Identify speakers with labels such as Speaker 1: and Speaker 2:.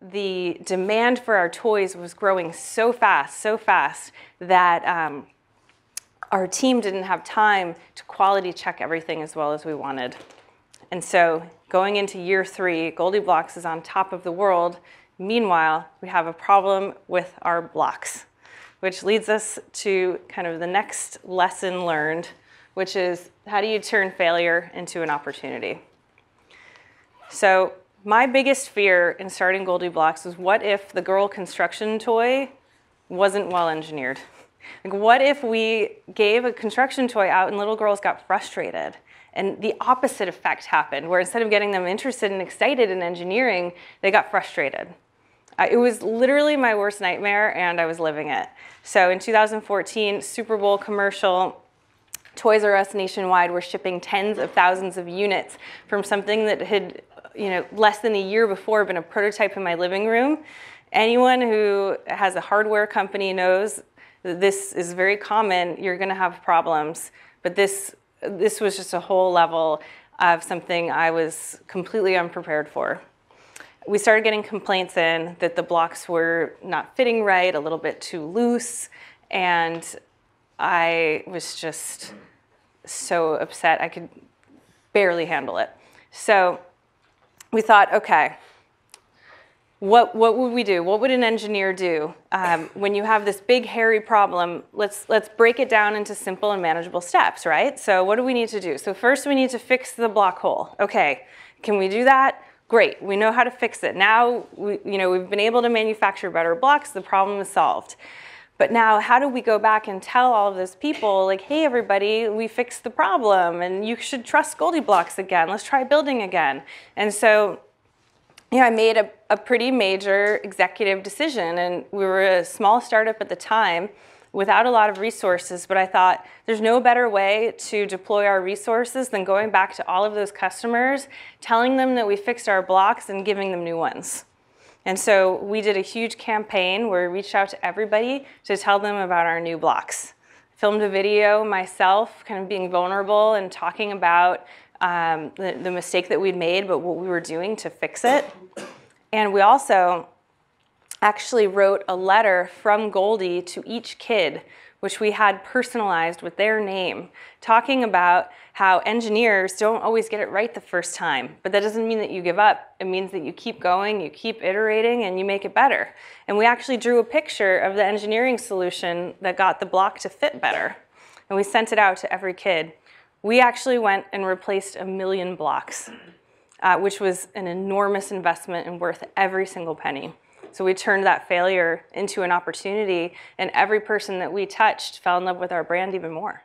Speaker 1: the demand for our toys was growing so fast that our team didn't have time to quality check everything as well as we wanted. And so going into year 3, GoldieBlox is on top of the world. Meanwhile, we have a problem with our blocks, which leads us to kind of the next lesson learned, which is how do you turn failure into an opportunity? So my biggest fear in starting GoldieBlox was, what if the girl construction toy wasn't well engineered? Like, what if we gave a construction toy out and little girls got frustrated? And the opposite effect happened, where instead of getting them interested and excited in engineering, they got frustrated. It was literally my worst nightmare, and I was living it. So in 2014, Super Bowl commercial, Toys R Us nationwide were shipping tens of thousands of units from something that had, less than a year before been a prototype in my living room. Anyone who has a hardware company knows that this is very common. You're going to have problems, but this was just a whole level of something I was completely unprepared for. We started getting complaints in that the blocks were not fitting right, a little bit too loose, and I was just so upset I could barely handle it. So we thought, okay, what would we do? What would an engineer do when you have this big, hairy problem? Let's break it down into simple and manageable steps, right? So what do we need to do? So first we need to fix the block hole. Okay, can we do that? Great, we know how to fix it. Now we've been able to manufacture better blocks, the problem is solved. But now how do we go back and tell all of those people, like, hey everybody, we fixed the problem and you should trust GoldieBlox again, let's try building again. And so I made a pretty major executive decision, and we were a small startup at the time without a lot of resources, but I thought there's no better way to deploy our resources than going back to all of those customers, telling them that we fixed our blocks and giving them new ones. And so we did a huge campaign where we reached out to everybody to tell them about our new blocks. Filmed a video myself, kind of being vulnerable and talking about the mistake that we'd made, but what we were doing to fix it. And we also actually wrote a letter from Goldie to each kid, which we had personalized with their name, talking about how engineers don't always get it right the first time, but that doesn't mean that you give up. It means that you keep going, you keep iterating, and you make it better. And we actually drew a picture of the engineering solution that got the block to fit better, and we sent it out to every kid. We actually went and replaced 1 million blocks, which was an enormous investment and worth every single penny. So we turned that failure into an opportunity, and every person that we touched fell in love with our brand even more.